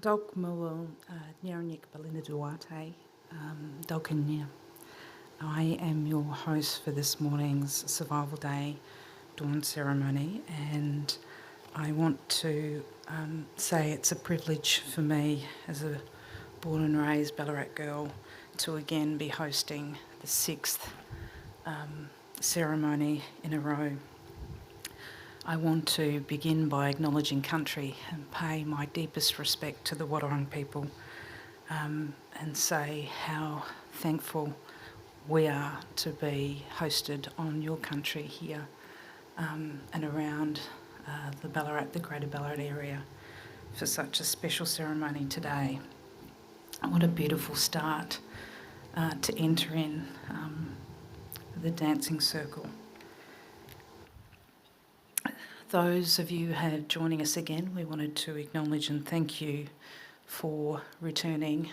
Dog Mawal Nyaranyik Balina Duarte, Doganya. I am your host for this morning's Survival Day Dawn Ceremony, and I want to say it's a privilege for me as a born and raised Ballarat girl to again be hosting the sixth ceremony in a row. I want to begin by acknowledging country and pay my deepest respect to the Wadawurrung people and say how thankful we are to be hosted on your country here and around the Ballaarat, the greater Ballarat area for such a special ceremony today. What a beautiful start to enter in the dancing circle. Those of you who are joining us again, we wanted to acknowledge and thank you for returning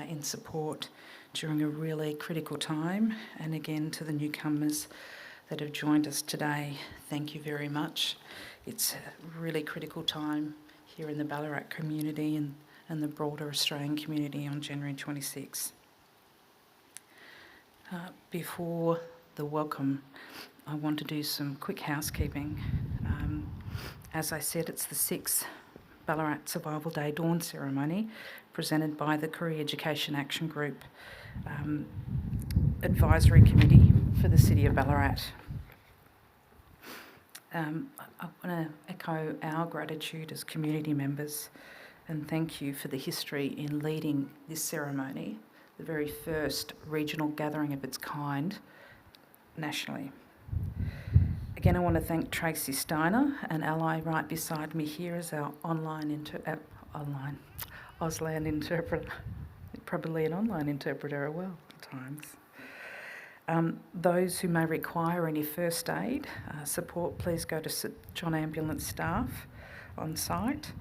in support during a really critical time. And again, to the newcomers that have joined us today, thank you very much. It's a really critical time here in the Ballarat community and the broader Australian community on January 26. Before the welcome, I want to do some quick housekeeping. As I said, it's the sixth Ballarat Survival Day Dawn Ceremony presented by the Koorie Education Action Group Advisory Committee for the City of Ballarat. I want to echo our gratitude as community members and thank you for the history in leading this ceremony, the very first regional gathering of its kind nationally. Again, I want to thank Tracy Steiner, an ally right beside me here as our Auslan interpreter, probably an online interpreter as well at times. Those who may require any first aid support, please go to St John Ambulance staff on site.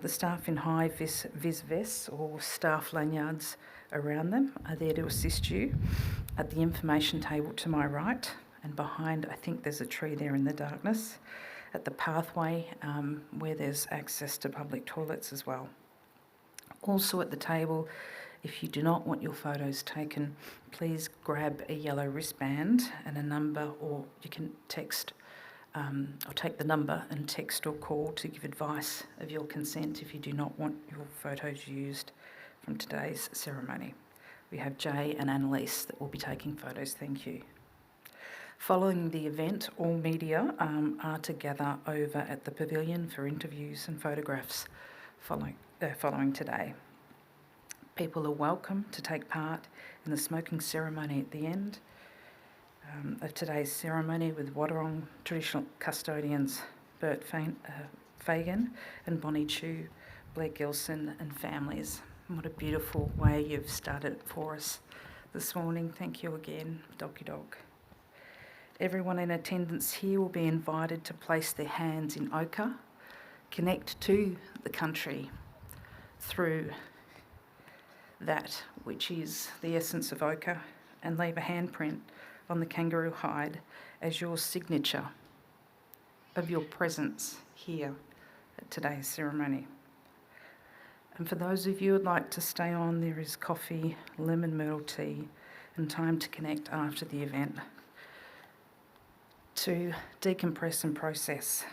The staff in high vis vests or staff lanyards around them are there to assist you. At the information table to my right, and behind, I think there's a tree there in the darkness, at the pathway where there's access to public toilets as well. Also at the table, if you do not want your photos taken, please grab a yellow wristband and a number, or you can text or take the number and text or call to give advice of your consent if you do not want your photos used from today's ceremony. We have Jay and Annalise that will be taking photos, thank you. Following the event, all media are to gather over at the pavilion for interviews and photographs following today. People are welcome to take part in the smoking ceremony at the end of today's ceremony with Wadawurrung traditional custodians Bert Fagan and Bonnie Chu, Blair Gilson and families. What a beautiful way you've started it for us this morning. Thank you again, Docky Dog. Everyone in attendance here will be invited to place their hands in ochre, connect to the country through that which is the essence of ochre, and leave a handprint on the kangaroo hide as your signature of your presence here at today's ceremony. And for those of you who'd like to stay on, there is coffee, lemon myrtle tea, and time to connect after the event to decompress and process.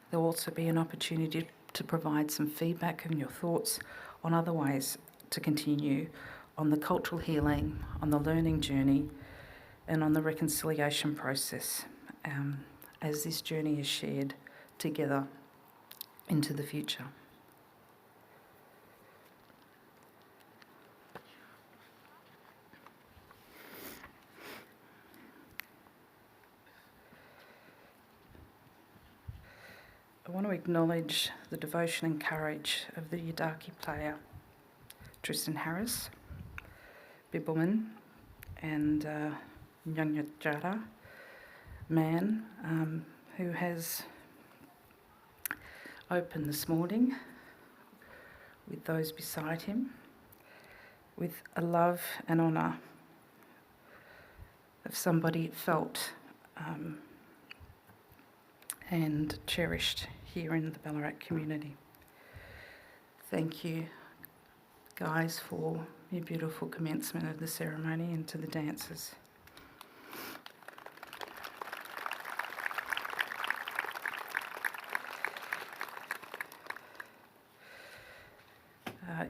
There will also be an opportunity to provide some feedback and your thoughts on other ways to continue on the cultural healing, on the learning journey, and on the reconciliation process as this journey is shared together into the future. I want to acknowledge the devotion and courage of the Yidaki player, Tristan Harris, Bibbleman, and Nyanyajara man who has opened this morning with those beside him with a love and honour of somebody felt and cherished here in the Ballarat community. Thank you, guys, for your beautiful commencement of the ceremony and to the dancers.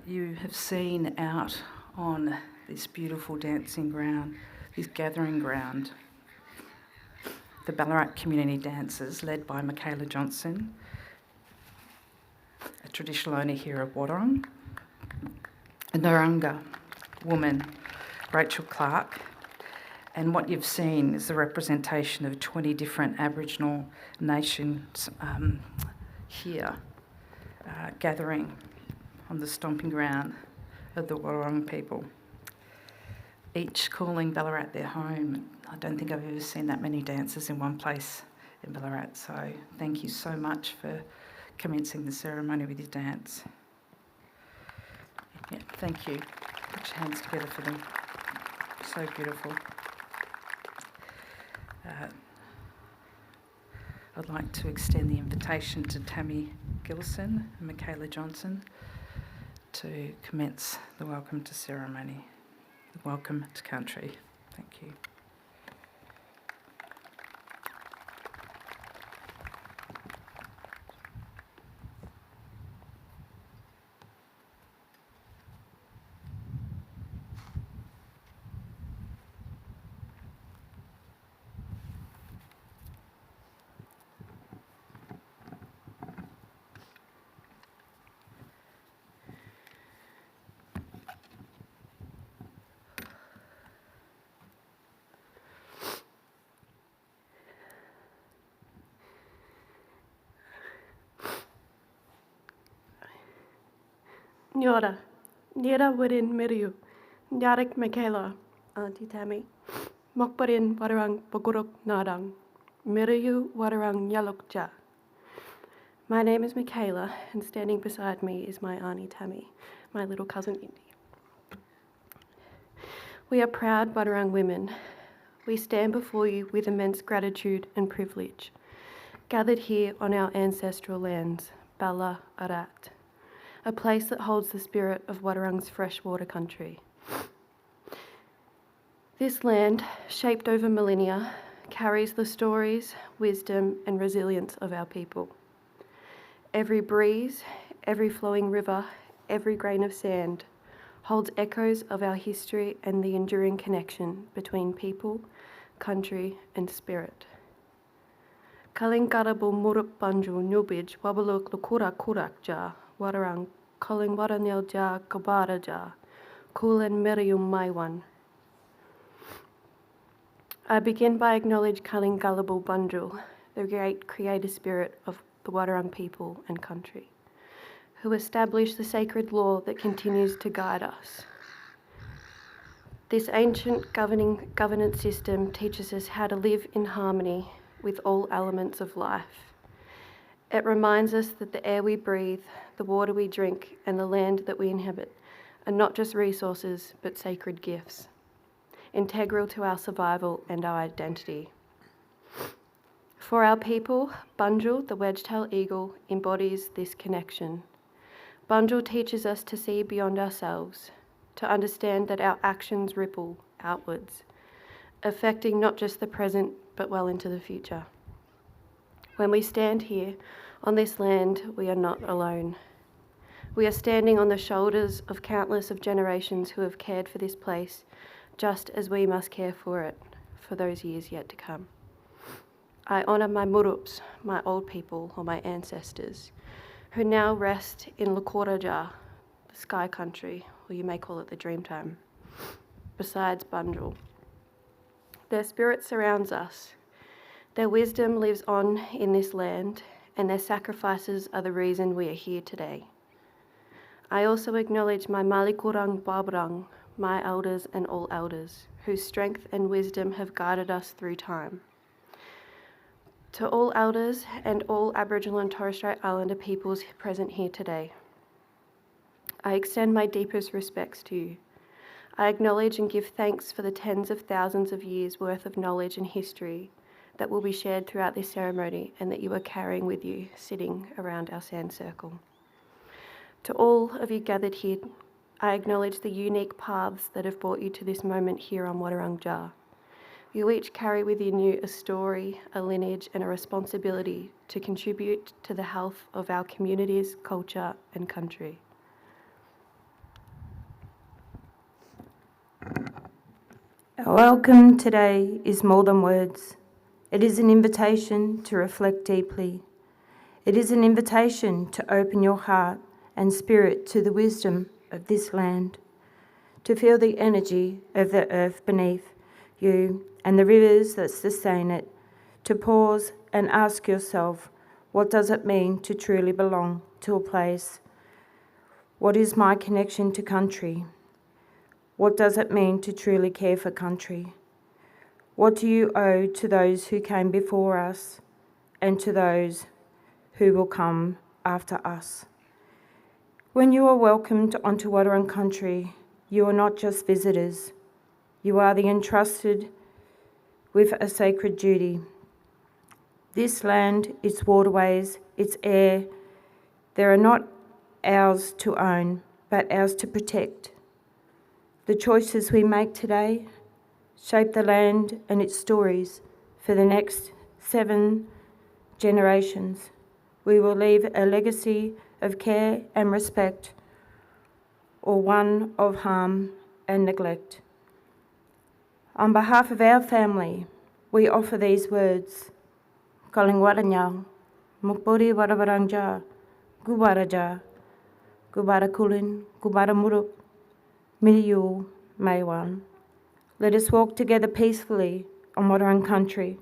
You have seen out on this beautiful dancing ground, this gathering ground, the Ballarat community dancers led by Michaela Johnson, a traditional owner here of Wadawurrung, a Narungga woman, Rachel Clark, and what you've seen is the representation of 20 different Aboriginal nations here gathering on the stomping ground of the Wadawurrung people, each calling Ballarat their home. I don't think I've ever seen that many dancers in one place in Ballarat, so thank you so much for commencing the ceremony with your dance. Yeah, thank you. Put your hands together for them. So beautiful. I'd like to extend the invitation to Tammy Gilson and Michaela Johnson to commence the welcome to ceremony. Welcome to country. Thank you. Nyora, Nira Widin Miriu, Nyarik Michaela, Auntie Tammy, Mokparin Wadawurrung Boguruk Nadang, Miriu Wadawurrung Yalukja. My name is Michaela, and standing beside me is my Auntie Tammy, my little cousin Indy. We are proud Wadawurrung women. We stand before you with immense gratitude and privilege, gathered here on our ancestral lands, Ballaarat, a place that holds the spirit of Wadawurrung's freshwater country. This land, shaped over millennia, carries the stories, wisdom and resilience of our people. Every breeze, every flowing river, every grain of sand holds echoes of our history and the enduring connection between people, country and spirit. Kalingarabu murup banju nubij wabaluk lukura kurakja Wadawurrung Calling Waranelja Kabaraja, Kulen Merium Maiwan. I begin by acknowledging Kalingalabu Bunjul, the great creator spirit of the Wadawurrung people and country, who established the sacred law that continues to guide us. This ancient governance system teaches us how to live in harmony with all elements of life. It reminds us that the air we breathe, the water we drink, and the land that we inhabit are not just resources, but sacred gifts, integral to our survival and our identity. For our people, Bunjul, the wedge-tailed eagle, embodies this connection. Bunjul teaches us to see beyond ourselves, to understand that our actions ripple outwards, affecting not just the present, but well into the future. When we stand here on this land, we are not alone. We are standing on the shoulders of countless of generations who have cared for this place, just as we must care for it for those years yet to come. I honour my murups, my old people or my ancestors, who now rest in Lukoraja, the sky country, or you may call it the Dreamtime, besides Bunjul. Their spirit surrounds us. Their wisdom lives on in this land, and their sacrifices are the reason we are here today. I also acknowledge my Malikurang Babrang, my elders and all elders, whose strength and wisdom have guided us through time. To all elders and all Aboriginal and Torres Strait Islander peoples present here today, I extend my deepest respects to you. I acknowledge and give thanks for the tens of thousands of years worth of knowledge and history that will be shared throughout this ceremony and that you are carrying with you, sitting around our sand circle. To all of you gathered here, I acknowledge the unique paths that have brought you to this moment here on Wadawurrung Country. You each carry within you a story, a lineage, and a responsibility to contribute to the health of our communities, culture, and country. Our welcome today is more than words. It is an invitation to reflect deeply. It is an invitation to open your heart and spirit to the wisdom of this land, to feel the energy of the earth beneath you and the rivers that sustain it, to pause and ask yourself, what does it mean to truly belong to a place? What is my connection to country? What does it mean to truly care for country? What do you owe to those who came before us and to those who will come after us? When you are welcomed onto Wadawurrung Country, you are not just visitors. You are the entrusted with a sacred duty. This land, its waterways, its air, they are not ours to own, but ours to protect. The choices we make today shape the land and its stories for the next 7 generations. We will leave a legacy of care and respect, or one of harm and neglect. On behalf of our family, we offer these words. Kalingwaranyang, Mukpuri Wadawarangja, Gubaraja, Gubarakulin, Gubaramuruk, Miliyu, Maywan. Let us walk together peacefully on Wadawurrung Country,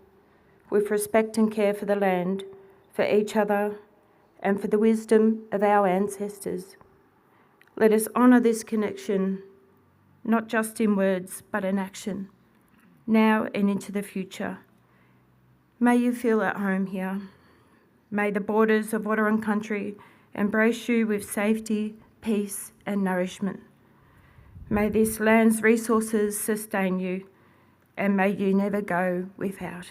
with respect and care for the land, for each other, and for the wisdom of our ancestors. Let us honour this connection, not just in words, but in action, now and into the future. May you feel at home here. May the borders of Wadawurrung Country embrace you with safety, peace, and nourishment. May this land's resources sustain you, and may you never go without.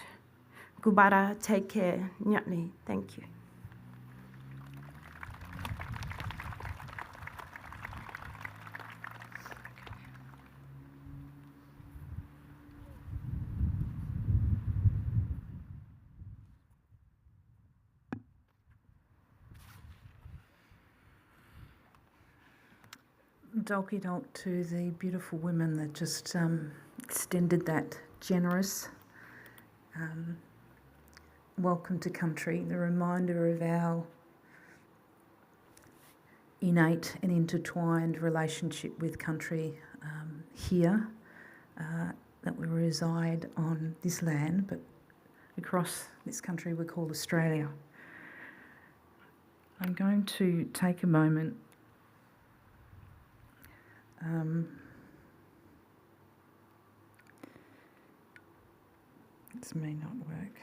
Gubara, take care. Nyatni, thank you. Dolky Dolk to the beautiful women that just extended that generous welcome to country, the reminder of our innate and intertwined relationship with country here, that we reside on this land, but across this country we call Australia. I'm going to take a moment this may not work.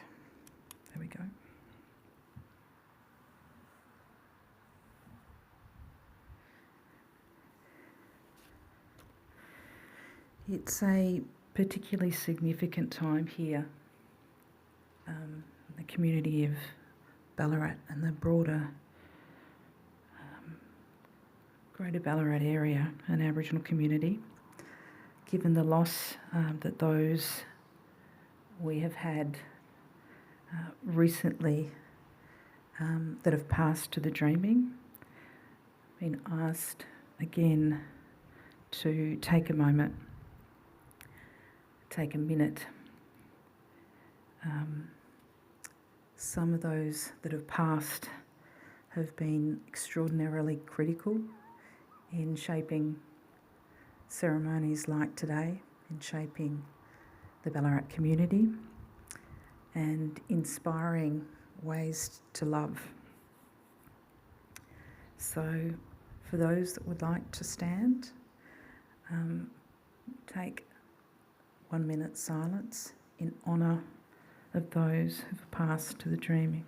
There we go. It's a particularly significant time here, the community of Ballaarat and the broader Greater Ballarat area and Aboriginal community, given the loss that those we have had recently that have passed to the dreaming, been asked again to take a moment, take a minute. Some of those that have passed have been extraordinarily critical in shaping ceremonies like today, in shaping the Ballarat community and inspiring ways to love. So for those that would like to stand, take 1 minute silence in honour of those who have passed to the dreaming.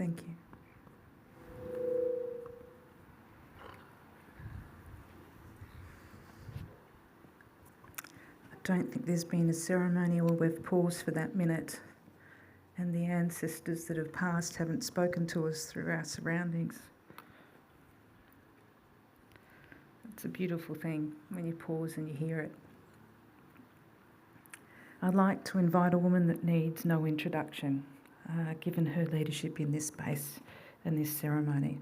Thank you. I don't think there's been a ceremony where we've paused for that minute and the ancestors that have passed haven't spoken to us through our surroundings. It's a beautiful thing when you pause and you hear it. I'd like to invite a woman that needs no introduction, given her leadership in this space and this ceremony.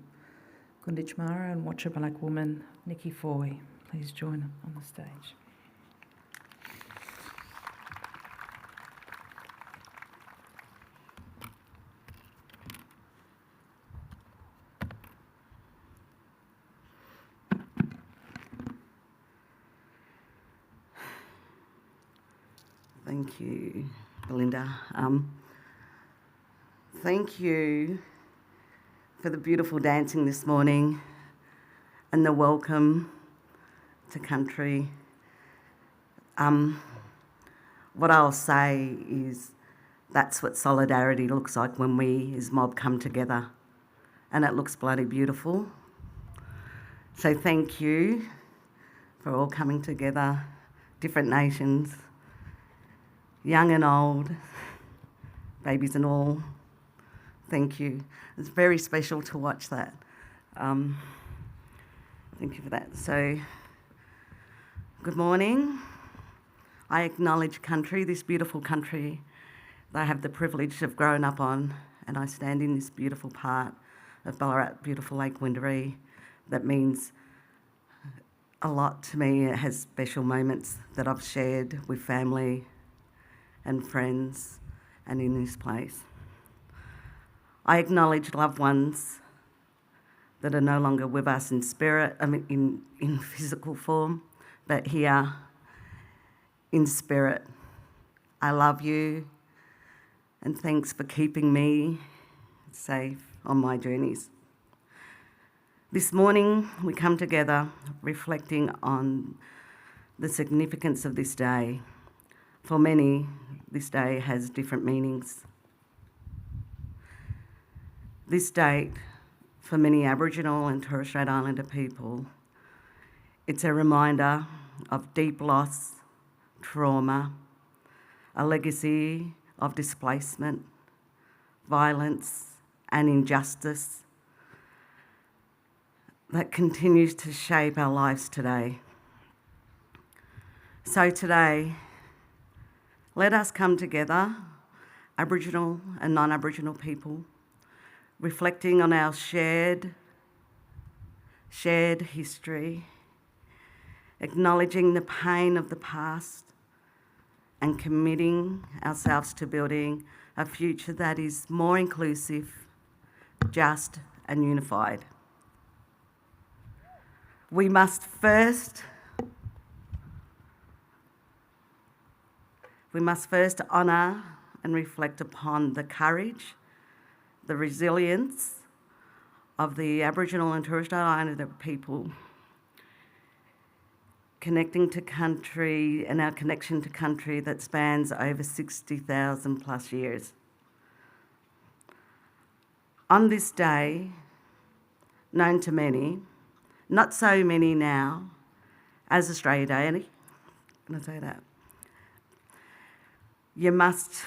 Gunditj Mara and Watcher Black woman, Nikki Foy, please join on the stage. Thank you, Belinda. Thank you for the beautiful dancing this morning and the welcome to country. What I'll say is that's what solidarity looks like when we as mob come together, and it looks bloody beautiful. So thank you for all coming together, different nations, young and old, babies and all. Thank you. It's very special to watch that. Thank you for that. So, good morning. I acknowledge country, this beautiful country that I have the privilege of growing up on, and I stand in this beautiful part of Ballarat, beautiful Lake Wendouree, that means a lot to me. It has special moments that I've shared with family and friends and in this place. I acknowledge loved ones that are no longer with us in spirit, in physical form, but here in spirit. I love you and thanks for keeping me safe on my journeys. This morning we come together reflecting on the significance of this day. For many, this day has different meanings. This date, for many Aboriginal and Torres Strait Islander people, it's a reminder of deep loss, trauma, a legacy of displacement, violence and injustice that continues to shape our lives today. So today, let us come together, Aboriginal and non-Aboriginal people, reflecting on our shared history, acknowledging the pain of the past and committing ourselves to building a future that is more inclusive, just and unified. We must first honour and reflect upon the courage, the resilience of the Aboriginal and Torres Strait Islander people, connecting to country and our connection to country that spans over 60,000 plus years. On this day, known to many, not so many now, as Australia Day, can I say that? You must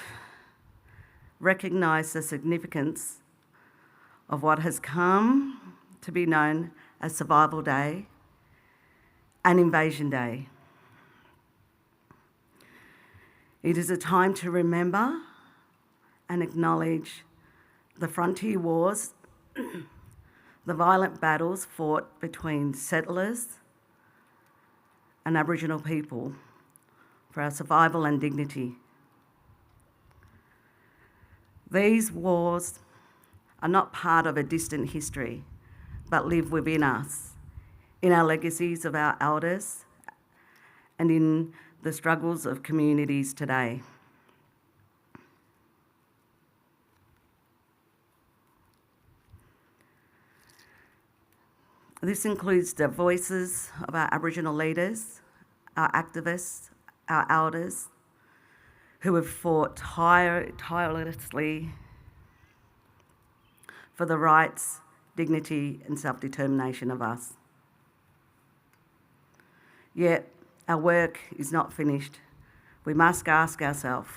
recognise the significance of what has come to be known as Survival Day and Invasion Day. It is a time to remember and acknowledge the frontier wars, the violent battles fought between settlers and Aboriginal people for our survival and dignity. These wars are not part of a distant history, but live within us, in our legacies of our elders and in the struggles of communities today. This includes the voices of our Aboriginal leaders, our activists, our elders, who have fought tirelessly for the rights, dignity and self-determination of us. Yet our work is not finished. We must ask ourselves,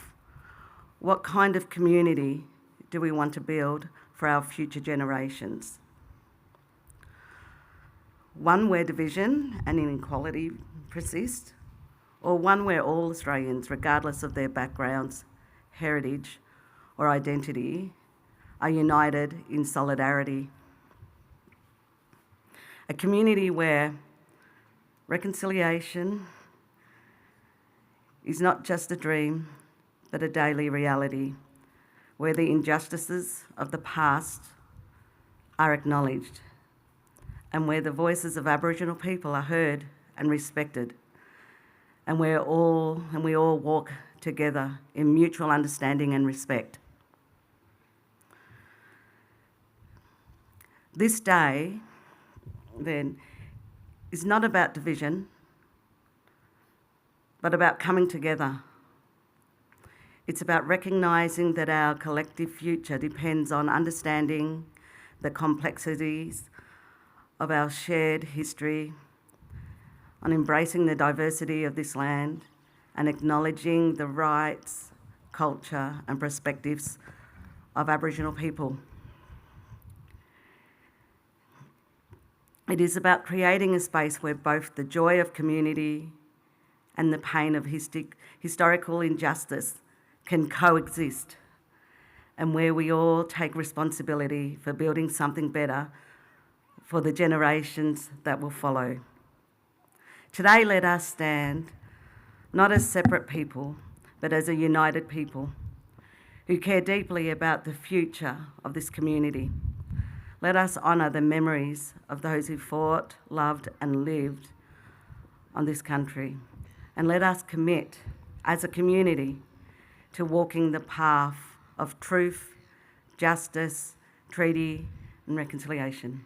what kind of community do we want to build for our future generations? One where division and inequality persist, or one where all Australians, regardless of their backgrounds, heritage or identity, are united in solidarity. A community where reconciliation is not just a dream, but a daily reality, where the injustices of the past are acknowledged, and where the voices of Aboriginal people are heard and respected, and we all walk together in mutual understanding and respect. This day, then, is not about division, but about coming together. It's about recognising that our collective future depends on understanding the complexities of our shared history, on embracing the diversity of this land and acknowledging the rights, culture and perspectives of Aboriginal people. It is about creating a space where both the joy of community and the pain of historical injustice can coexist, and where we all take responsibility for building something better for the generations that will follow. Today, let us stand not as separate people, but as a united people who care deeply about the future of this community. Let us honour the memories of those who fought, loved and lived on this country. And let us commit as a community to walking the path of truth, justice, treaty and reconciliation.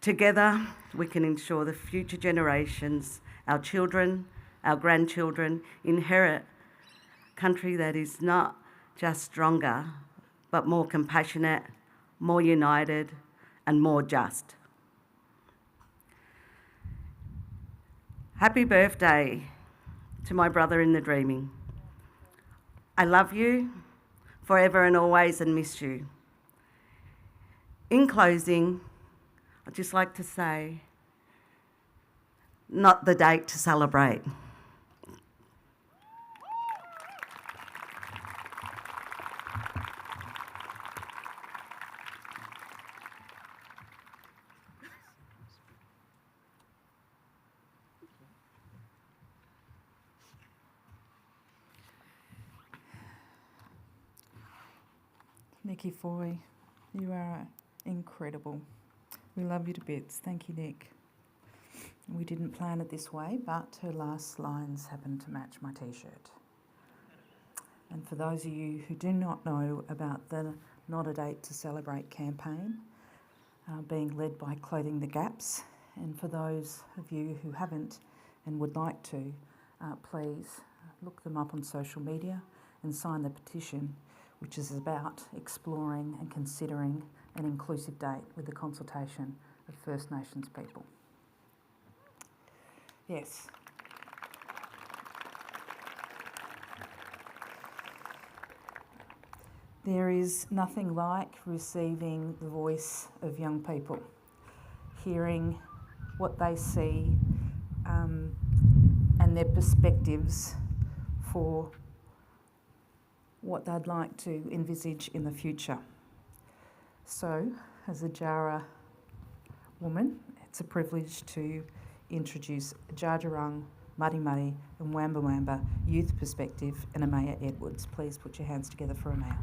Together, we can ensure the future generations, our children, our grandchildren, inherit a country that is not just stronger, but more compassionate, more united and more just. Happy birthday to my brother in the dreaming. I love you forever and always and miss you. In closing, I'd just like to say, not the date to celebrate. Nikki Foy, you are incredible. We love you to bits. Thank you, Nick. We didn't plan it this way, but her last lines happened to match my t-shirt. And for those of you who do not know about the Not a Date to Celebrate campaign, being led by Clothing the Gaps, and for those of you who haven't and would like to, please look them up on social media and sign the petition, which is about exploring and considering an inclusive date with the consultation of First Nations people. Yes. There is nothing like receiving the voice of young people, hearing what they see and their perspectives for what they'd like to envisage in the future. So, as a Jara woman, it's a privilege to introduce Wadawurrung, Muddy Muddy and Wamba Wamba Youth Perspective and Amaya Edwards. Please put your hands together for Amaya.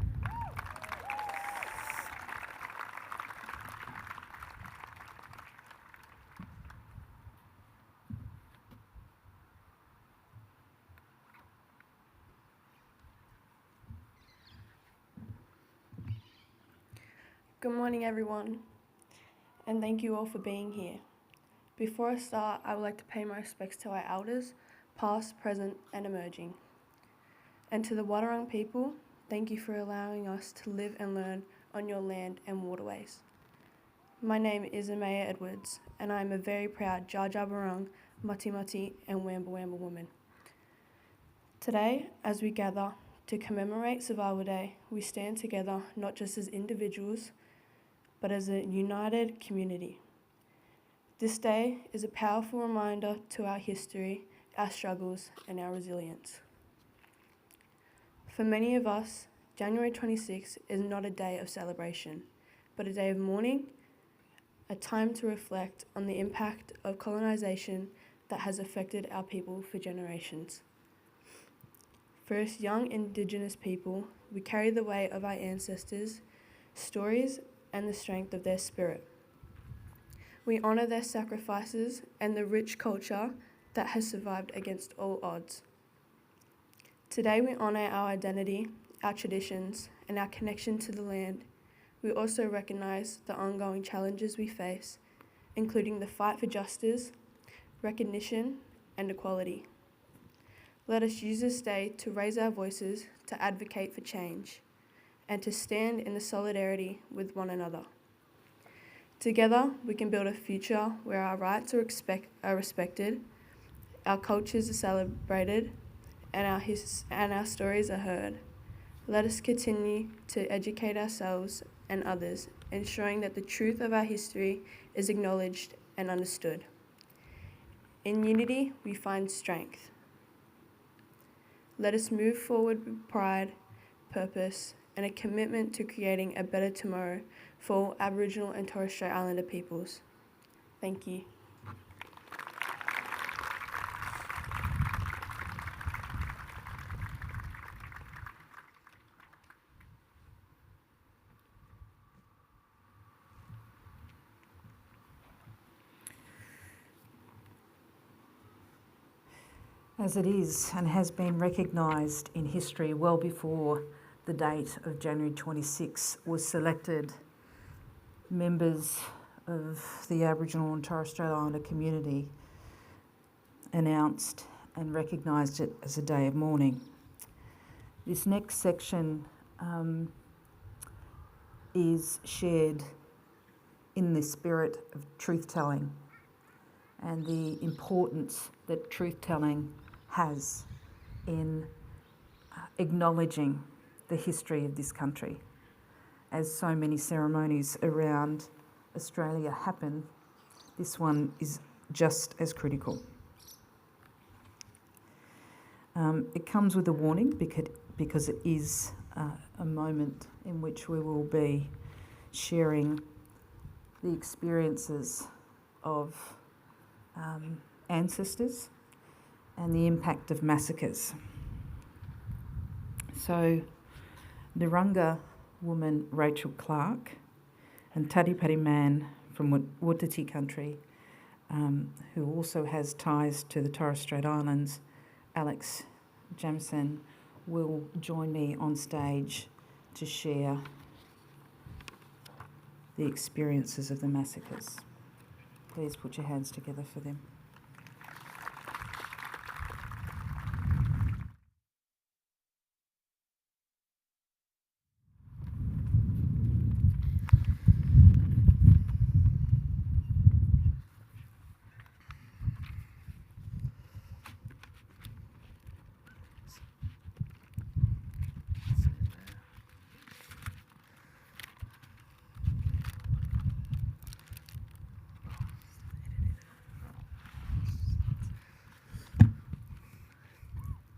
Good morning everyone, and thank you all for being here. Before I start, I would like to pay my respects to our elders, past, present and emerging. And to the Wadawurrung people, thank you for allowing us to live and learn on your land and waterways. My name is Amaya Edwards, and I am a very proud Wadawurrung, Mati Mati and Wamba Wamba woman. Today, as we gather to commemorate Survival Day, we stand together not just as individuals, but as a united community. This day is a powerful reminder to our history, our struggles, and our resilience. For many of us, January 26th is not a day of celebration, but a day of mourning, a time to reflect on the impact of colonisation that has affected our people for generations. For us young Indigenous people, we carry the weight of our ancestors' stories and the strength of their spirit. We honour their sacrifices and the rich culture that has survived against all odds. Today we honour our identity, our traditions, and our connection to the land. We also recognise the ongoing challenges we face, including the fight for justice, recognition, and equality. Let us use this day to raise our voices, to advocate for change, and to stand in the solidarity with one another. Together, we can build a future where our rights are respected, our cultures are celebrated, and our stories are heard. Let us continue to educate ourselves and others, ensuring that the truth of our history is acknowledged and understood. In unity, we find strength. Let us move forward with pride, purpose, and a commitment to creating a better tomorrow for all Aboriginal and Torres Strait Islander peoples. Thank you. As it is and has been recognised in history well before the date of January 26 was selected, members of the Aboriginal and Torres Strait Islander community announced and recognised it as a day of mourning. This next section is shared in the spirit of truth-telling and the importance that truth-telling has in acknowledging the history of this country. As so many ceremonies around Australia happen, this one is just as critical. It comes with a warning because it is a moment in which we will be sharing the experiences of ancestors and the impact of massacres. So, Narungga woman Rachel Clark and Tadi Padi man from Wadawurrung Country, who also has ties to the Torres Strait Islands, Alex Jamson, will join me on stage to share the experiences of the massacres. Please put your hands together for them.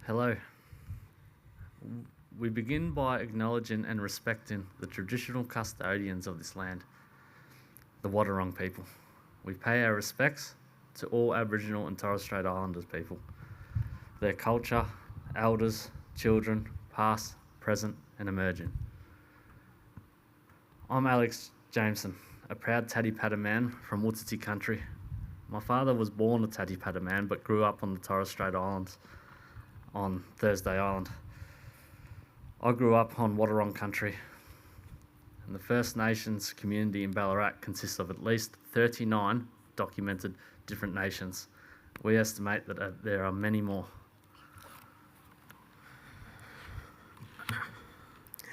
Hello. We begin by acknowledging and respecting the traditional custodians of this land, the Wadawurrung people. We pay our respects to all Aboriginal and Torres Strait Islanders people, their culture, elders, children, past, present and emerging. I'm Alex Jameson, a proud Tadi Padi man from Wadawurrung Country. My father was born a Tadi Padi man but grew up on the Torres Strait Islands on Thursday Island. I grew up on Wadawurrung Country, and the First Nations community in Ballaarat consists of at least 39 documented different nations. We estimate that there are many more.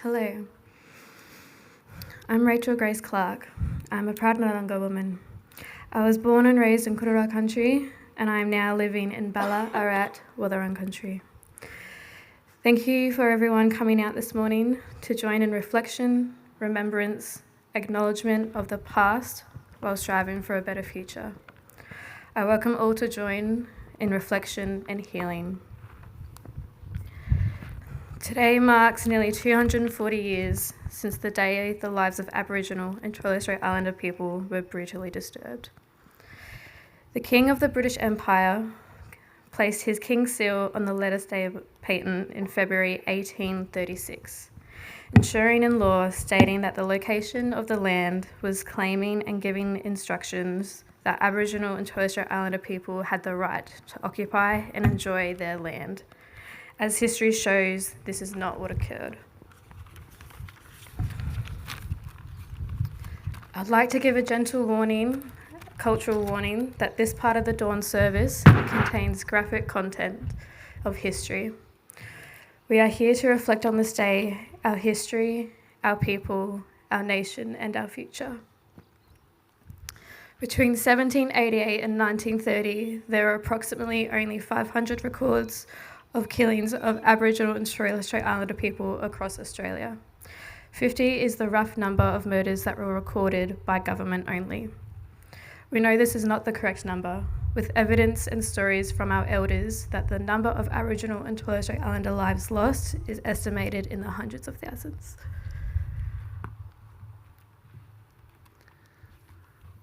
Hello, I'm Rachel Grace Clark. I'm a proud Nalunga woman. I was born and raised in Koorie Country, and I am now living in Ballaarat, Wadawurrung Country. Thank you for everyone coming out this morning to join in reflection, remembrance, acknowledgement of the past while striving for a better future. I welcome all to join in reflection and healing. Today marks nearly 240 years since the day the lives of Aboriginal and Torres Strait Islander people were brutally disturbed. The King of the British Empire placed his King's Seal on the Letters Day patent in February 1836, ensuring in law stating that the location of the land was claiming and giving instructions that Aboriginal and Torres Strait Islander people had the right to occupy and enjoy their land. As history shows, this is not what occurred. I'd like to give a gentle warning, cultural warning, that this part of the dawn service contains graphic content of history. We are here to reflect on this day, our history, our people, our nation, and our future. Between 1788 and 1930, there were approximately only 500 records of killings of Aboriginal and Torres Strait Islander people across Australia. 50 is the rough number of murders that were recorded by government only. We know this is not the correct number, with evidence and stories from our elders that the number of Aboriginal and Torres Strait Islander lives lost is estimated in the hundreds of thousands.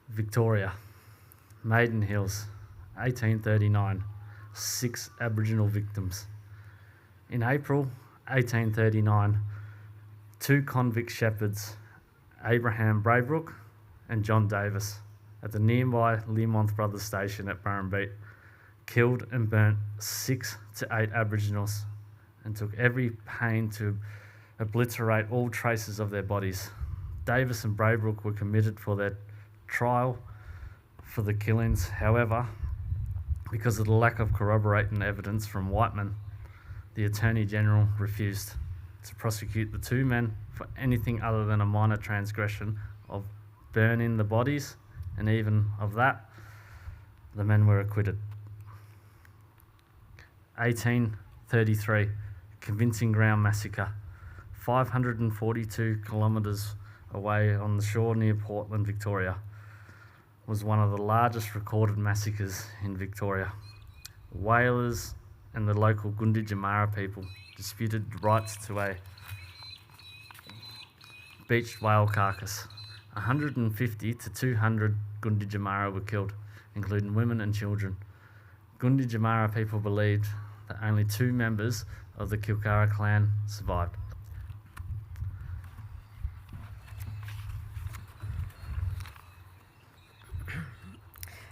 Victoria, Maiden Hills, 1839. 6 Aboriginal victims. In April 1839, 2 convict shepherds, Abraham Braybrook and John Davis, at the nearby Learmonth Brothers Station at Burrumbeet, killed and burnt 6 to 8 Aboriginals and took every pain to obliterate all traces of their bodies. Davis and Braybrook were committed for their trial for the killings. However, because of the lack of corroborating evidence from white men, the Attorney General refused to prosecute the 2 men for anything other than a minor transgression of burning the bodies, and even of that, the men were acquitted. 1833, Convincing Ground Massacre, 542 kilometres away on the shore near Portland, Victoria, was one of the largest recorded massacres in Victoria. Whalers and the local Gunditjmara people disputed rights to a beached whale carcass. 150 to 200 Gunditjmara were killed, including women and children. Gunditjmara people believed that only 2 members of the Kilcara clan survived.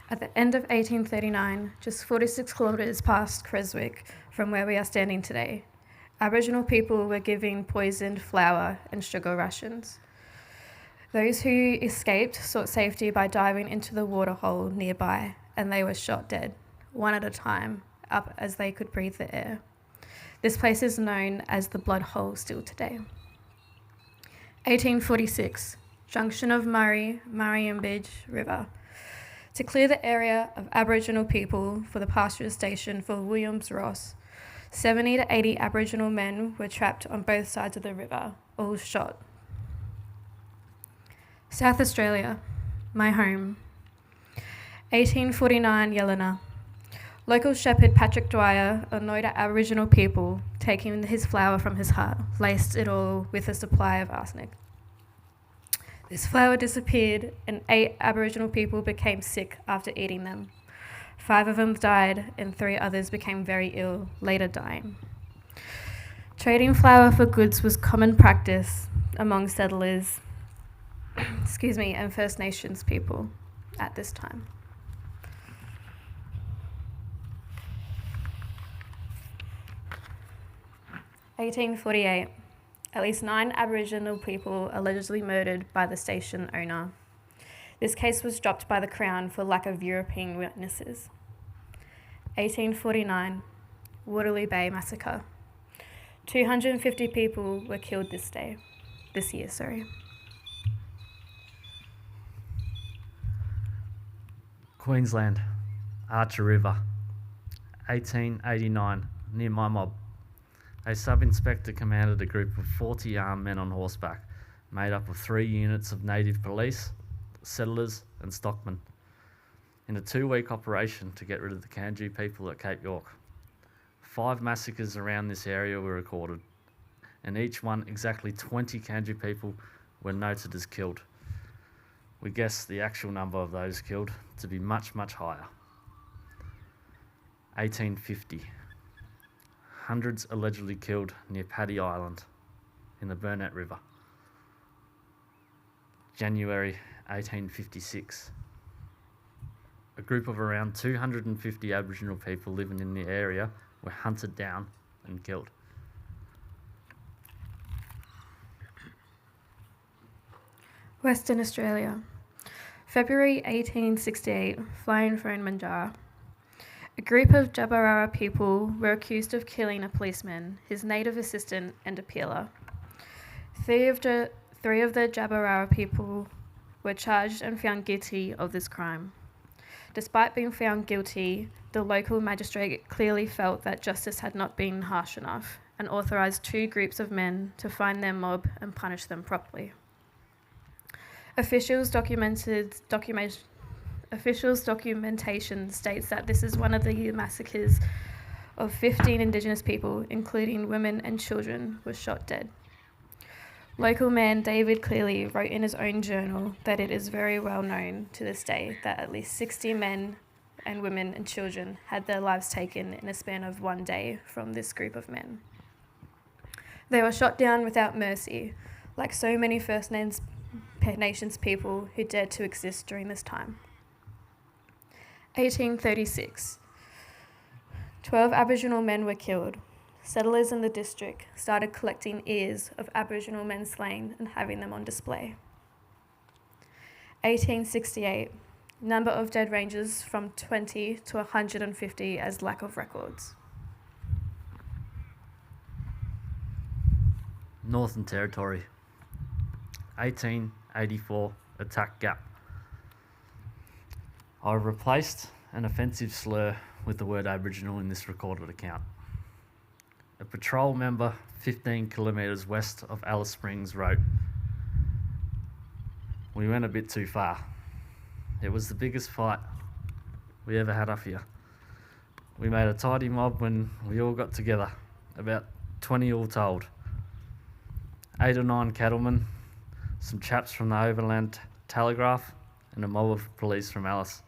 At the end of 1839, just 46 kilometres past Creswick from where we are standing today, Aboriginal people were given poisoned flour and sugar rations. Those who escaped sought safety by diving into the waterhole nearby, and they were shot dead, one at a time, up as they could breathe the air. This place is known as the Blood Hole still today. 1846, junction of Murray-Murrumbidgee River. To clear the area of Aboriginal people for the pasture station for Williams Ross, 70 to 80 Aboriginal men were trapped on both sides of the river, all shot. South Australia, my home. 1849 Yelena. Local shepherd Patrick Dwyer annoyed at Aboriginal people, taking his flour from his hut, laced it all with a supply of arsenic. This flour disappeared and 8 Aboriginal people became sick after eating them. 5 of them died and 3 others became very ill, later dying. Trading flour for goods was common practice among settlers and First Nations people at this time. (1848). At least 9 Aboriginal people allegedly murdered by the station owner. This case was dropped by the Crown for lack of European witnesses. 1849, Waterloo Bay Massacre. 250 people were killed this year. Queensland, Archer River, 1889, near my mob. A sub-inspector commanded a group of 40 armed men on horseback, made up of 3 units of native police, settlers and stockmen, in a 2-week operation to get rid of the Kanji people at Cape York. 5 massacres around this area were recorded, and each one exactly 20 Kanji people were noted as killed. We guess the actual number of those killed to be much, much higher. 1850. Hundreds allegedly killed near Paddy Island in the Burnett River. January 1856. A group of around 250 Aboriginal people living in the area were hunted down and killed. Western Australia. February 1868, flying phone Manjara. A group of Jabarara people were accused of killing a policeman, his native assistant and a peeler. Three of the Jabarara people were charged and found guilty of this crime. Despite being found guilty, the local magistrate clearly felt that justice had not been harsh enough and authorised 2 groups of men to find their mob and punish them properly. Officials' documentation states that this is one of the massacres of 15 Indigenous people, including women and children, were shot dead. Local man David Cleary wrote in his own journal that it is very well known to this day that at least 60 men and women and children had their lives taken in a span of 1 day from this group of men. They were shot down without mercy, like so many First Nations people who dared to exist during this time. 1836. 12 Aboriginal men were killed. Settlers in the district started collecting ears of Aboriginal men slain and having them on display. 1868. Number of dead ranges from 20 to 150 as lack of records. Northern Territory. 1884, Attack Gap. I replaced an offensive slur with the word Aboriginal in this recorded account. A patrol member 15 kilometres west of Alice Springs wrote, "We went a bit too far. It was the biggest fight we ever had up here. We made a tidy mob when we all got together, about 20 all told. 8 or 9 cattlemen, some chaps from the Overland Telegraph, and a mob of police from Alice.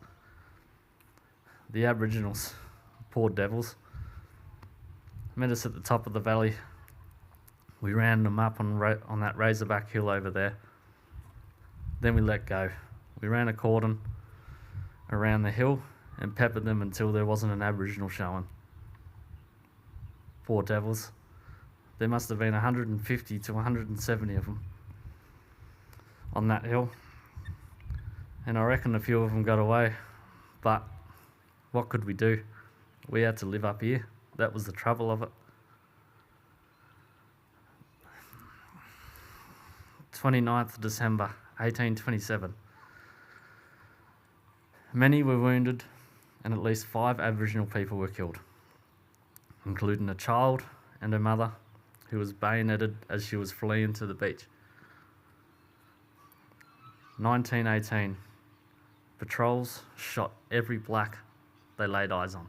The Aboriginals, poor devils, met us at the top of the valley. We ran them up on that Razorback hill over there. Then we let go. We ran a cordon around the hill and peppered them until there wasn't an Aboriginal showing. Poor devils. There must have been 150 to 170 of them on that hill. And I reckon a few of them got away. But what could we do? We had to live up here. That was the trouble of it." 29th December 1827. Many were wounded and at least 5 Aboriginal people were killed, including a child and a mother who was bayoneted as she was fleeing to the beach. 1918. Patrols shot every black they laid eyes on.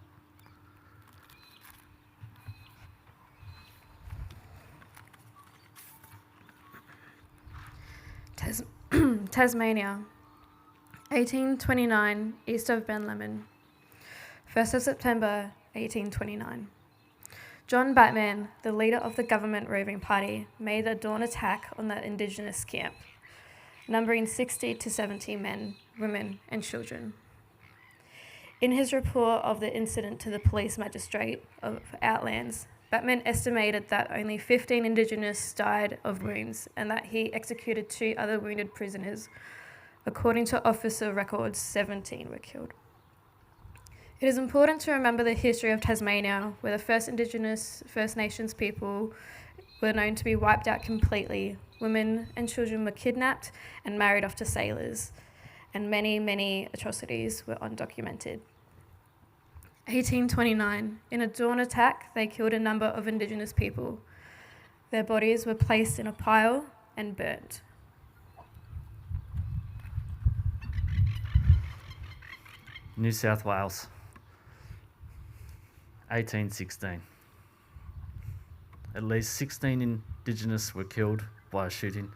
Tasmania. 1829, east of Ben Lemon. 1st of September, 1829. John Batman, the leader of the government roving party, made a dawn attack on the Indigenous camp, numbering 60 to 70 men, women and children. In his report of the incident to the police magistrate of Outlands, Batman estimated that only 15 Indigenous died of wounds and that he executed 2 other wounded prisoners. According to officer records, 17 were killed. It is important to remember the history of Tasmania, where the first Indigenous First Nations people were known to be wiped out completely. Women and children were kidnapped and married off to sailors. and many, many atrocities were undocumented. 1829, in a dawn attack, they killed a number of Indigenous people. Their bodies were placed in a pile and burnt. New South Wales, 1816. At least 16 Indigenous were killed by a shooting,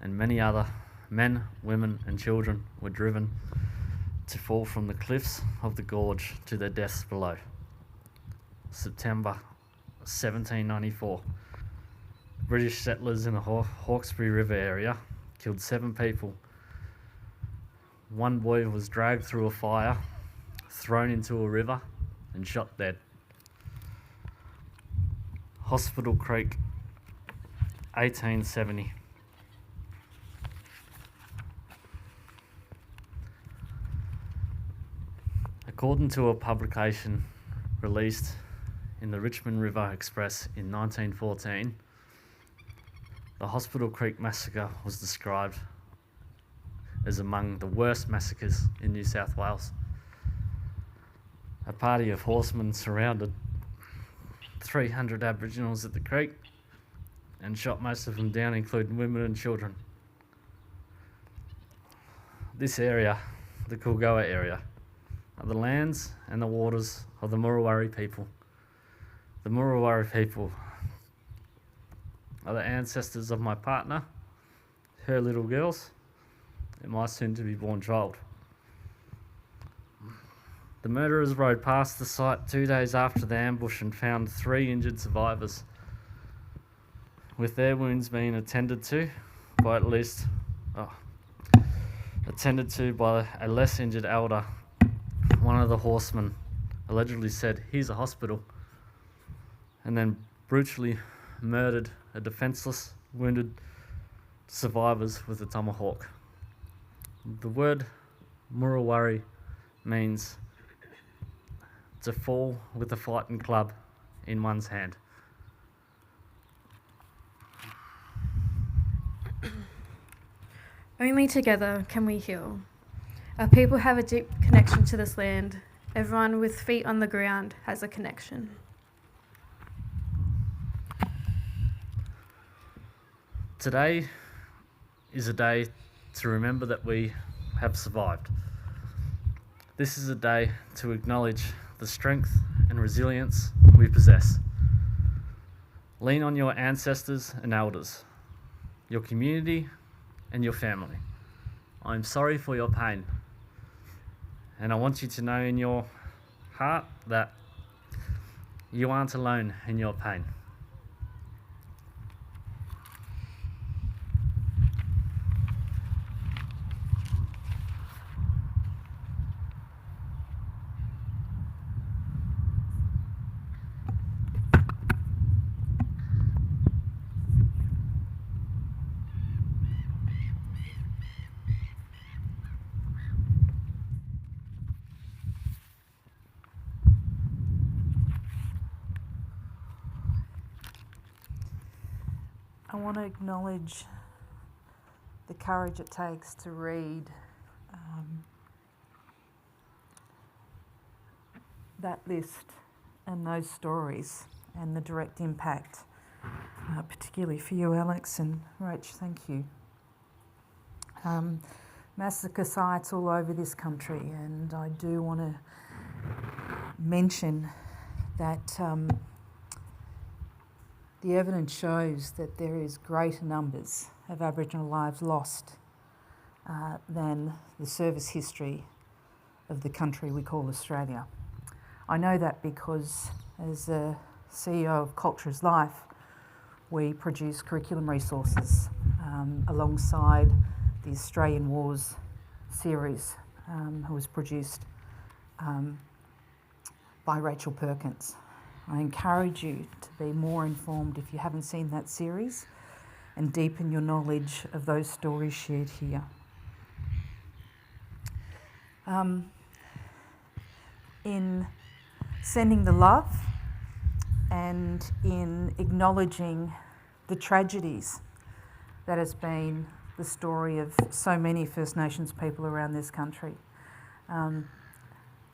and many other men, women and children were driven to fall from the cliffs of the gorge to their deaths below. September 1794. British settlers in the Hawkesbury River area killed 7 people. One boy was dragged through a fire, thrown into a river and shot dead. Hospital Creek, 1870. According to a publication released in the Richmond River Express in 1914, the Hospital Creek massacre was described as among the worst massacres in New South Wales. A party of horsemen surrounded 300 Aboriginals at the creek and shot most of them down, including women and children. This area, the Koorie area, are the lands and the waters of the Murrawurrung people. The Murrawurrung people are the ancestors of my partner, her little girls, and my soon-to-be-born child. The murderers rode past the site 2 days after the ambush and found 3 injured survivors, with their wounds being attended to by a less injured elder. One of the horsemen allegedly said, "Here's a hospital," and then brutally murdered a defenceless, wounded survivors with a tomahawk. The word Murrawurrung means to fall with a fighting club in one's hand. Only together can we heal. Our people have a deep connection to this land. Everyone with feet on the ground has a connection. Today is a day to remember that we have survived. This is a day to acknowledge the strength and resilience we possess. Lean on your ancestors and elders, your community and your family. I'm sorry for your pain, and I want you to know in your heart that you aren't alone in your pain. I want to acknowledge the courage it takes to read that list and those stories and the direct impact, particularly for you, Alex, and Rach, thank you. Massacre sites all over this country, and I do want to mention that the evidence shows that there is greater numbers of Aboriginal lives lost than the service history of the country we call Australia. I know that because as a CEO of Culture is Life, we produce curriculum resources alongside the Australian Wars series, who was produced by Rachel Perkins. I encourage you to be more informed if you haven't seen that series and deepen your knowledge of those stories shared here. In sending the love and in acknowledging the tragedies that has been the story of so many First Nations people around this country.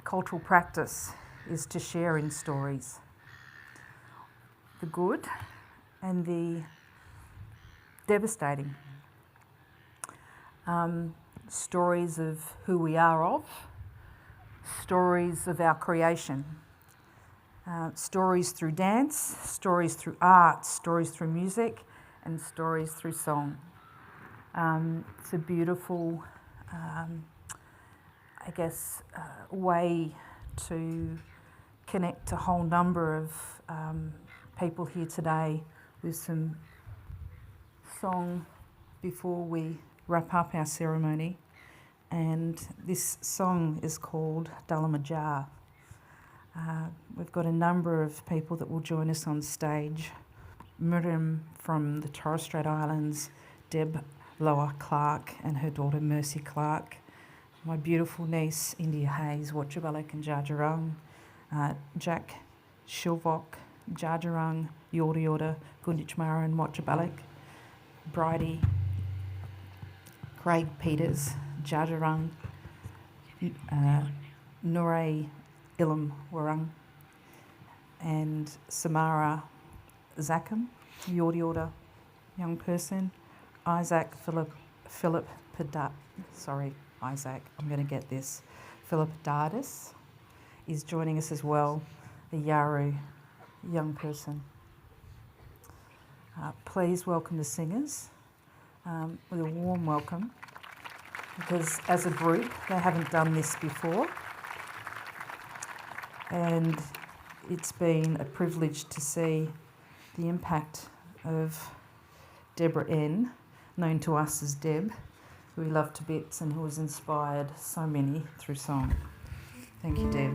Cultural practice is to share in stories, the good and the devastating. Stories of who we are of, stories of our creation, stories through dance, stories through art, stories through music, and stories through song. It's a beautiful, way to connect a whole number of people here today with some song before we wrap up our ceremony. And this song is called Dallamajar. We've got a number of people that will join us on stage. Miriam from the Torres Strait Islands, Deb Lower Clark and her daughter Mercy Clark, my beautiful niece India Hayes, Watchabalek and Djadjarung, Jack Shilvok, Djadjarung, Yorta Yorta, Gunditjmara and Watchabalek, Bridie, Craig Peters, Djadjarung, Nure Ilum Warung, and Samara Zakum, Yorta Yorta young person, Isaac Philip Dardis is joining us as well, the Yaru young person. Please welcome the singers with a warm welcome, because as a group they haven't done this before, and it's been a privilege to see the impact of Deborah N, known to us as Deb, who we love to bits and who has inspired so many through song. Thank you, Deb.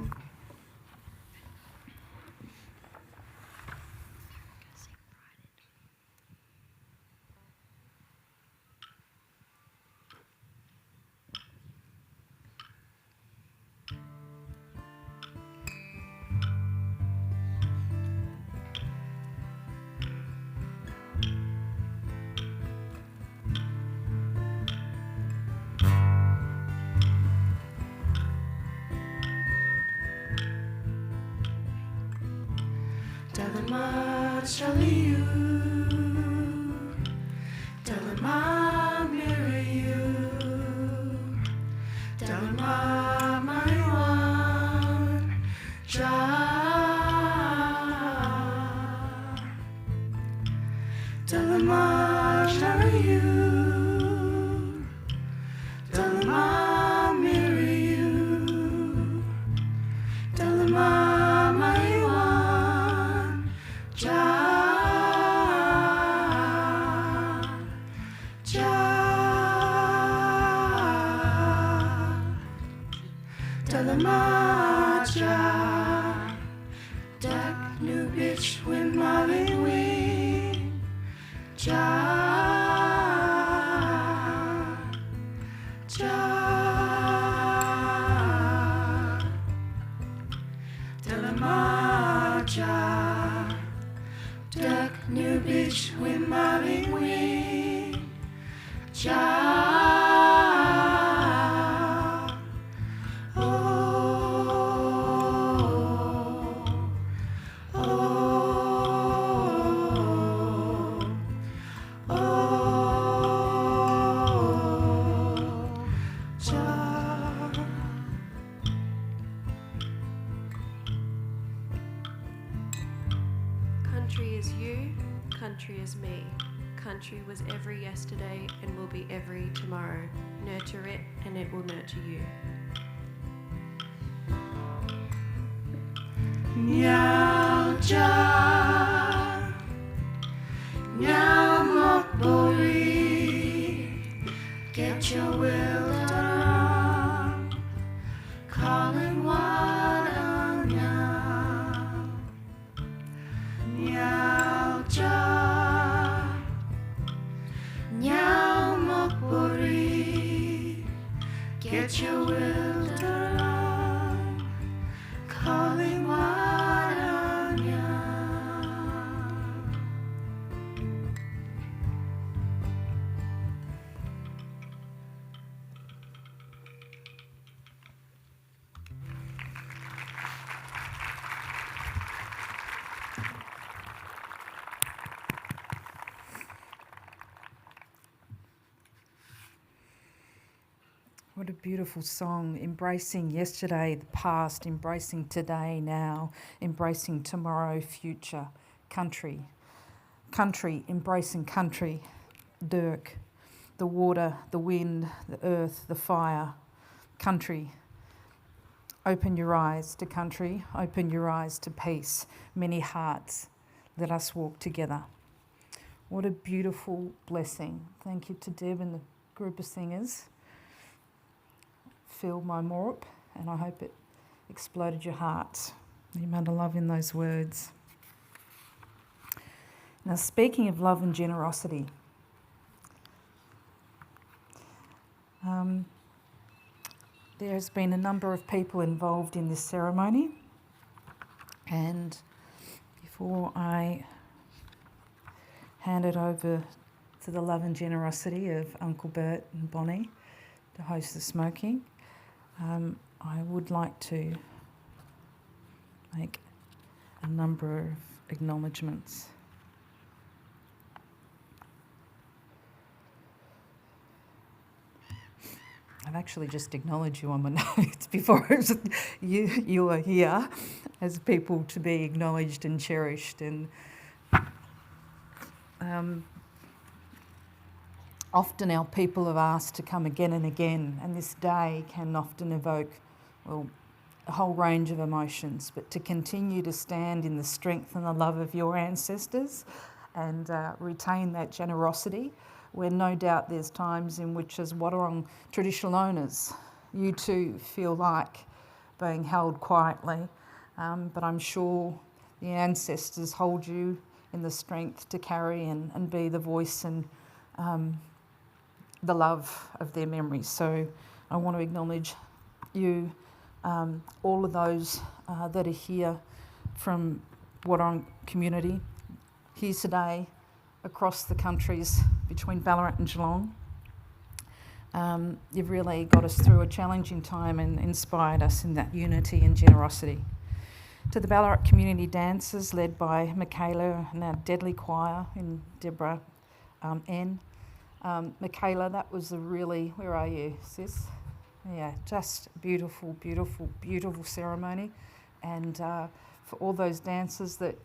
Country is you, country is me. Country was every yesterday and will be every tomorrow. Nurture it and it will nurture you. Nyalja, Nyamokbori, get your will done, calling Wadawurrung. Nyalja, Nyamokbori, get your will done, calling Wadawurrung. What a beautiful song, embracing yesterday, the past, embracing today, now, embracing tomorrow, future, country. Country, embracing country, Dirk, the water, the wind, the earth, the fire, country. Open your eyes to country, open your eyes to peace, many hearts, let us walk together. What a beautiful blessing. Thank you to Deb and the group of singers. Feel my morup, and I hope it exploded your heart. The amount of love in those words. Now, speaking of love and generosity, there has been a number of people involved in this ceremony, and before I hand it over to the love and generosity of Uncle Bert and Bonnie to host the smoking, I would like to make a number of acknowledgements. I've actually just acknowledged you on my notes before you are here as people to be acknowledged and cherished, and often our people have asked to come again and again, and this day can often evoke, well, a whole range of emotions, but to continue to stand in the strength and the love of your ancestors and retain that generosity, where no doubt there's times in which, as Wadawurrung traditional owners, you too feel like being held quietly, but I'm sure the ancestors hold you in the strength to carry and be the voice and the love of their memories. So I want to acknowledge you, all of those that are here from Wadawurrung community, here today, across the countries between Ballarat and Geelong. You've really got us through a challenging time and inspired us in that unity and generosity. To the Ballarat community dancers led by Michaela and our deadly choir in Deborah N. Michaela, that was a really, where are you, sis? Yeah, just beautiful, beautiful, beautiful ceremony. And for all those dancers that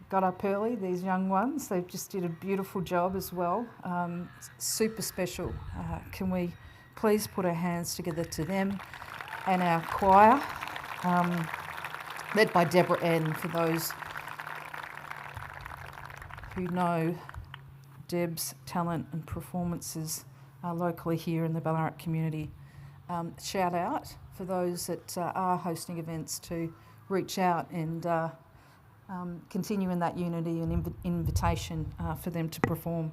got up early, these young ones, they just did a beautiful job as well. Super special. Can we please put our hands together to them and our choir, led by Deborah N, for those who know Deb's talent and performances locally here in the Ballarat community. Shout out for those that are hosting events to reach out and continue in that unity and invitation for them to perform.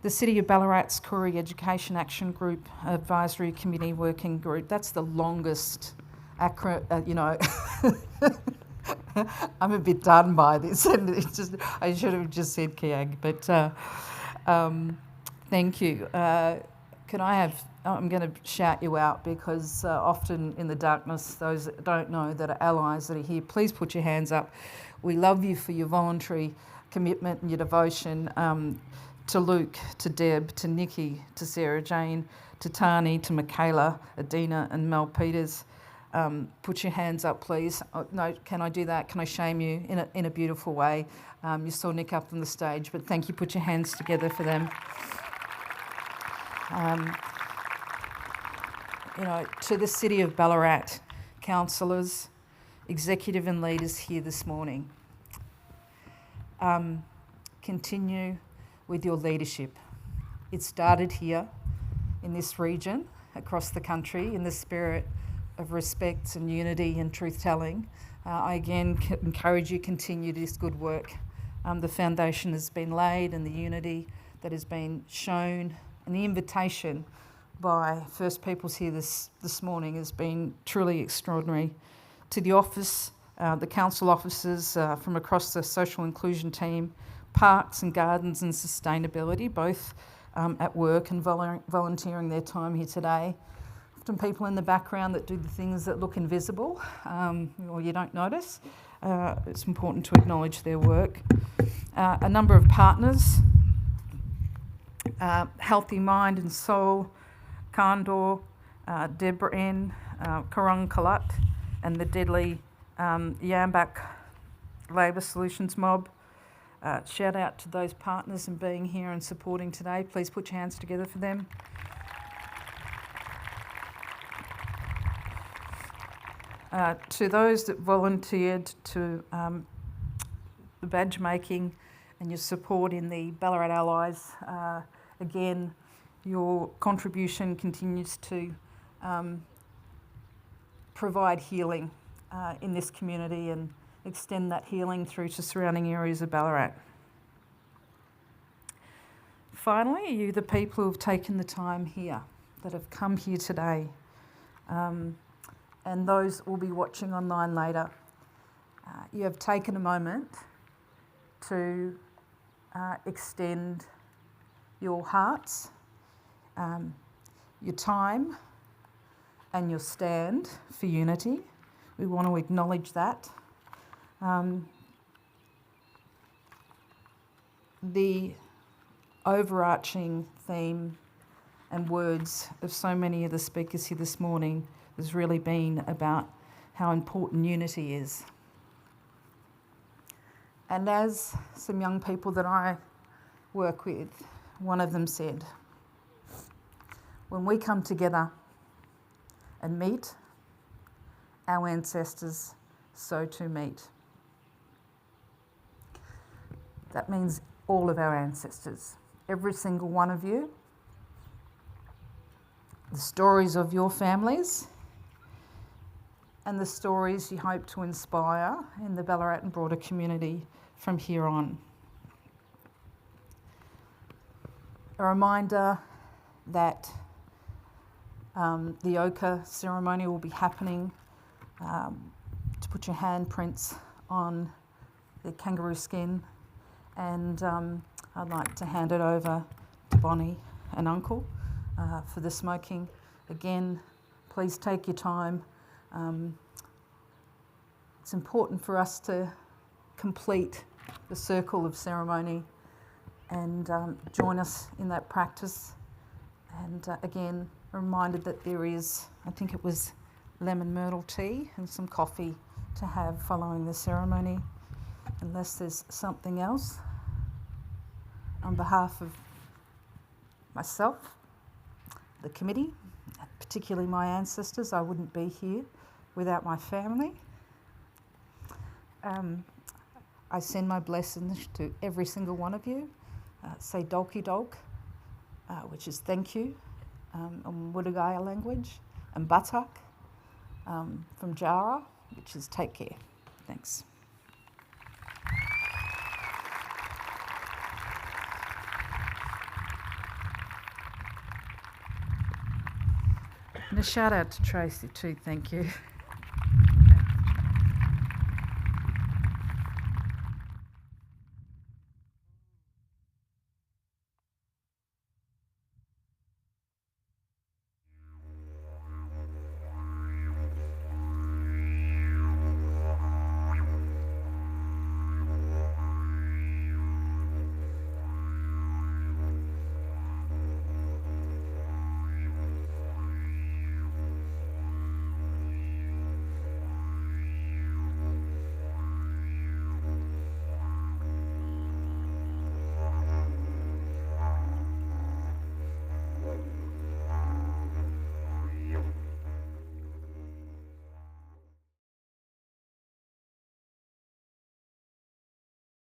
The City of Ballarat's Koorie Education Action Group Advisory Committee Working Group, that's the longest I'm a bit done by this, and it's just, I should have just said KEAG, but thank you. Can I have, I'm going to shout you out because often in the darkness, those that don't know that are allies that are here, please put your hands up. We love you for your voluntary commitment and your devotion to Luke, to Deb, to Nikki, to Sarah Jane, to Tani, to Michaela, Adina and Mel Peters. Put your hands up, please. No, can I do that? Can I shame you in a beautiful way? You saw Nick up on the stage, but thank you. Put your hands together for them. To the City of Ballarat councillors, executive and leaders here this morning, continue with your leadership. It started here in this region, across the country, in the spirit of respect and unity and truth-telling. I again encourage you to continue this good work. The foundation has been laid and the unity that has been shown and the invitation by First Peoples here this morning has been truly extraordinary. To the office, the council officers from across the social inclusion team, parks and gardens and sustainability, both at work and volunteering their time here today. Often people in the background that do the things that look invisible or you don't notice. It's important to acknowledge their work. A number of partners, Healthy Mind and Soul, Kandor, Deborah N, Korong Kalat, and the deadly Yambak Labour Solutions mob. Shout out to those partners and being here and supporting today. Please put your hands together for them. To those that volunteered to the badge making and your support in the Ballarat Allies, again, your contribution continues to provide healing in this community and extend that healing through to surrounding areas of Ballarat. Finally, you, the people who have taken the time here, that have come here today, and those will be watching online later, you have taken a moment to extend your hearts, your time, and your stand for unity. We want to acknowledge that. The overarching theme and words of so many of the speakers here this morning has really been about how important unity is. And as some young people that I work with, one of them said, when we come together and meet, our ancestors so too meet. That means all of our ancestors, every single one of you, the stories of your families, and the stories you hope to inspire in the Ballarat and broader community from here on. A reminder that the ochre ceremony will be happening to put your handprints on the kangaroo skin, and I'd like to hand it over to Bonnie and Uncle for the smoking. Again, please take your time. It's important for us to complete the circle of ceremony and join us in that practice. And again, reminded that there is, I think it was lemon myrtle tea and some coffee to have following the ceremony, unless there's something else. On behalf of myself, the committee, particularly my ancestors, I wouldn't be here without my family. I send my blessings to every single one of you. Say dolki dolk, which is thank you, on Wadawurrung language, and batak from Jara, which is take care. Thanks. And a shout out to Tracy too, thank you.